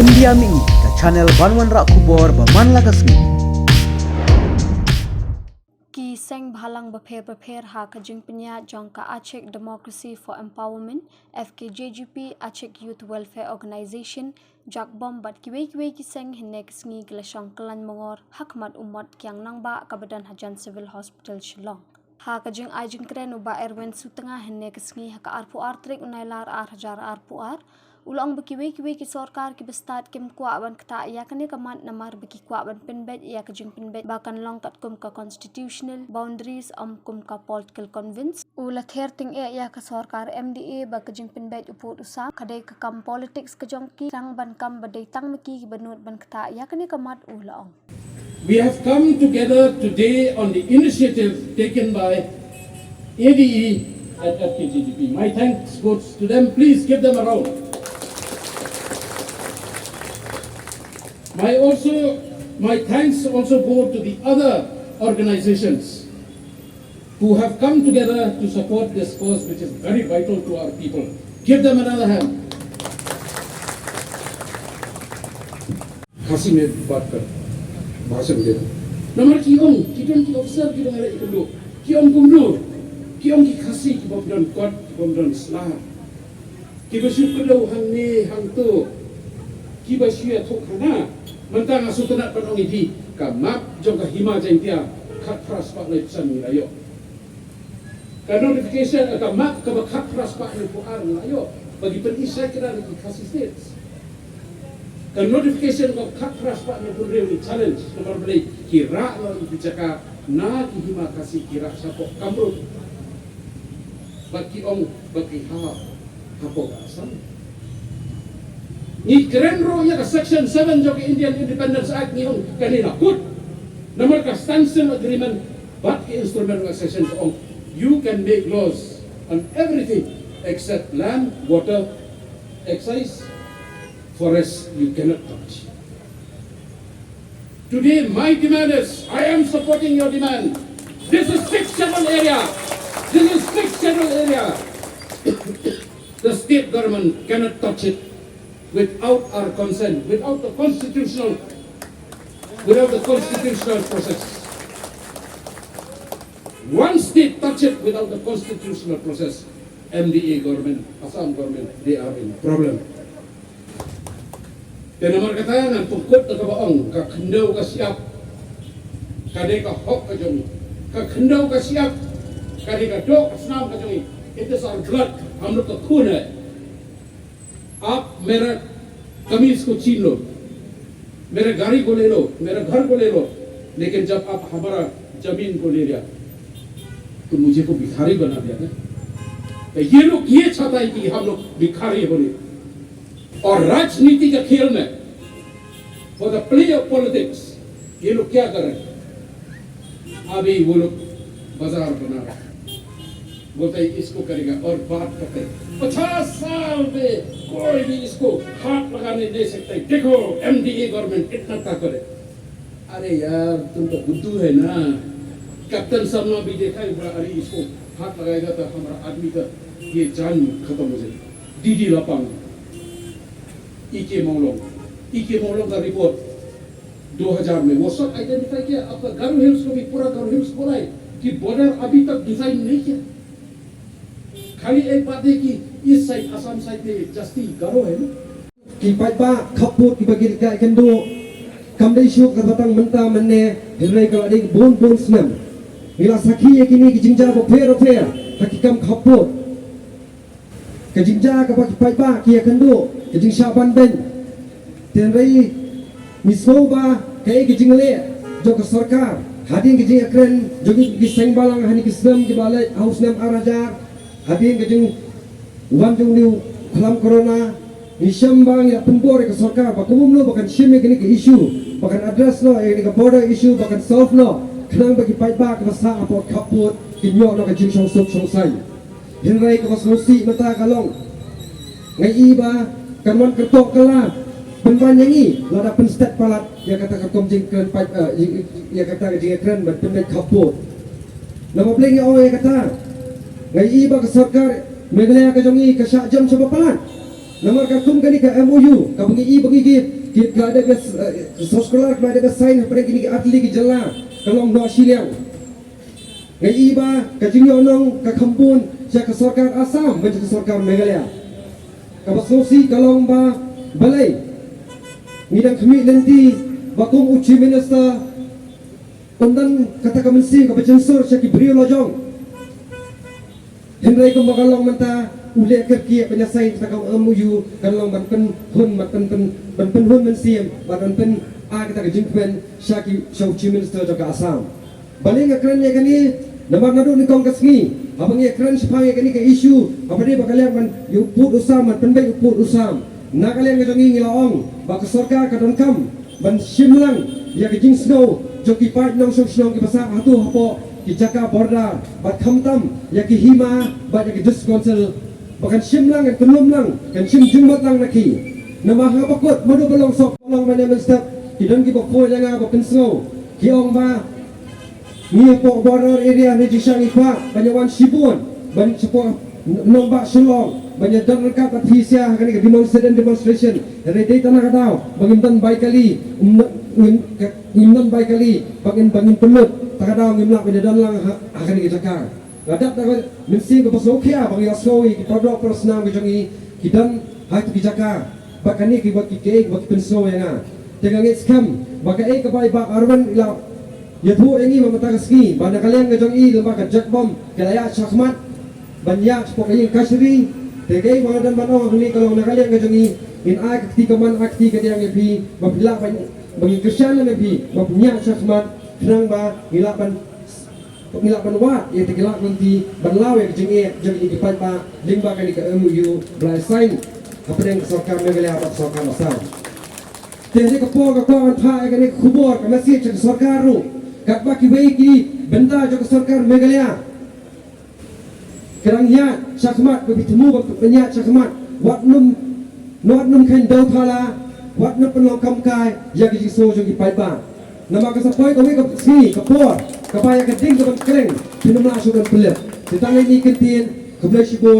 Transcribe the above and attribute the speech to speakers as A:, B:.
A: India Mi ke channel Banwan Rak Kubor Baman Lagasmi.
B: Ki seng bhalang berpher ha kajing penya jangka Aceh Democracy for Empowerment FKJGP Aceh Youth Welfare Organization jak bom bat kiwe ki seng hinek sngi glasang kelan mongor hakmat umat kyang nangba kabadan Hajan Civil Hospital Shillong. Ha kajing ajing kren uba Erwin Sutengah hinek sngi haka arpu artrik unailar hajar arpu ulang bekiwe ki sorkar ki bestat kim kwa ban kta ya kane kamat namar beki kwa ban penbet ya kajing penbet bakan long kat kum ka constitutional boundaries kum ka political convince ula ther ting ya ka sorkar MDA ba kajing penbet uput usam kadai ka kam politics ka jongki rang ban kam badai tang meki ki banut ban kta ya kane kamat ulang.
C: We have come together today on the initiative taken by ADE at FKJGP. My thanks goes to them. Please give them a round. My thanks also go to the other organizations who have come together to support this cause, which is very vital to our people. Give them another hand. Kasih बात कर भाषण दे नंबर की अफसर की दंगरे इकलो की kasih की बमदन कोट की बमदन स्ला की बसु कलो हंगने हंगतो की बसु थोक खाना mentang asu kena penong ini kamak jongka hima jengtia kat pras pak le san rayo ka notification kamak ka kat pras pak le puar rayo bagi penisai kena di kasih states ka notification ka kat pras pak le pun reuni challenge nomor beli kira lo ibicaka na ki hima kasih kira sapok kamrut bagi hapok asam ni keren ro ya ka section 7 jo ke Indian Independence Act ni kanina kut nomor ka standstill agreement but ke instrument of section on you can make laws on everything except land, water, excise, forest you cannot touch. Today my demand is, I am supporting your demand. This is fixed schedule area. The state government cannot touch it without our consent, without the constitutional process. One state touch it without the constitutional process, MDA government, Assam government, they are in problem. Dan nomor kata nan pungkut ke baong, ka kendau ka siap, kadai ka hok ka jongi, ka kendau ka siap, kadai ka dok ka senam ka jongi. It is our blood, हम लोग का खून है. आप मेरा कमीज को छीन लो, मेरे गाड़ी को ले लो, मेरे घर को ले लो, लेकिन जब आप हमारा जमीन को ले लिया तो मुझे को भिखारी बना दिया ना. तो ये लोग ये चाहता है कि हम लोग भिखारी बने और राजनीति के खेल में for the play of politics ये लोग क्या कर रहे हैं. अभी वो लोग बाजार बना रहे हैं, बोलते हैं इसको करेगा और बात करते हैं 50 साल में कोई भी इसको हाथ लगाने दे सकता है. देखो MDA गवर्नमेंट इतना ताकत है. अरे यार तुम तो बुद्धू है ना. कैप्टन शर्मा भी देखा है बड़ा, अरे इसको हाथ लगाएगा तो हमारा आदमी का ये जान खत्म हो जाएगी. डीडी लापांग, ईके मोलोंग का रिपोर्ट 2000 में वो सब आइडेंटिफाई किया. आपका गारो हिल्स को भी पूरा गारो हिल्स बोला है कि बॉर्डर अभी तक डिजाइन नहीं किया. खाली एक बात है कि इस साइड असम साइड में जस्ती गारो है ना.
D: Ki paiba kaput ki bagi dekat kendo kamdai syuk ka batang menta menne hirai ka ading bon snam mila sakhi ekini ki jingja bo fer hakikam kaput ka jingja ka bagi paiba ki kendo ki jing syaban ben tenrai mismo ba kai ki jingle jo ka sarkar hading ki jing akren jogi ki sengbalang hani ki snam ki balai haus nam arajar hading ki jing wan jung liu kalam corona Nisham bang ya pembor ke sarkar bakumum lo bahkan shime kini ke issue bahkan address lo ini ke border issue bahkan solve lo kenang bagi paiba ke masa apa kaput kinyok lo ke jing song sai hinrai ke masnusi mata kalong ngai iba kanwan kertok kala penban yangi lo da pen stat palat ya kata kerkom jing kren paip ya kata jing kren bat pen kaput nama blengi o ya kata ngai iba ke sarkar Meghalaya ka jongi ka sya jam sa papalan Nomor kakum kini ke MOU, ka bagi kita ada ke sekolah ada ke sign pada kini atli ke jela, kalong no siliang. Ngai iba ka jingonong ka kampun sia ka sarkar Assam ben ka sarkar Meghalaya. Ka basosi kalong ba balai. Ngidang kami nanti bakong uchi minister undan kata kamensi ka bajensur sia ki brio lojong. Henry ko makalong manta ule kerki penyasai kita kau MOU kalong ban pen hun mensiam ban pen a kita ke jingpen sia ki uchi minister ka Assam. Balai ngakran ya kani nampak nado ni kong kasmi, abang ye keren sepang ye kini ke isu, apa dia bakal yang uput usam, penbaik uput usam. Nak kalian kejongi ngilaong, bak sorka kadang kam, ban simlang, ya kejing snow, joki part nong snow ki pasang hatu hapo, ki jaka borda, bat kamtam, ya ki hima, bat ya ki dus konsel, bahkan simlang dan kelum lang, kan sim jumbat lang naki. Nama hapakut, madu belong sok, belong mana menstep, ki don ki bakpo jangan bapen snow, ki ong ba. Ni pok border area ni jisang ikwa banyawan sibun ban sepok nombak sulong banyak dan rekat atisia kani demonstration dari tanah kadau bangin baik kali baik kali bangin pelut takadau ngimlak banyak dan lang akan dijaga ngadak tak mesti ke pasokia bang yasowi ki produk persnam kejongi kidan hai tu dijaga bakani ki bak ki bak penso yang jangan skam bakai ke baik bak arban ila ya tu ini memataski pada kalian ngejong i lembaga jakbom kelaya syakmat banyak pokoknya kasri tegai mga dan bano ni kalau nak kalian ngejong i in akti kaman akti kadiang epi mabila bagi kesana nabi mabnya syakmat senang ba hilapan wat ya tegilak nanti banlaw ya kejong i jong i dipan ba lingba kali ke MOU belai sign apa yang sarkar Meghalaya apa sarkar Assam jadi kepo antha kani khubor ka masih cek sarkar ru kat baki ki benda jo sarkar Meghalaya kerangnya syakmat bertemu banyak syakmat watnum kan dau phala watnum penlong kamkai ya ki so jo ki paiba nama ka sapoi ko ka si kapor kapaya ka ding ka kreng pinumla so kan pelet ditang ni kentin keblai sibur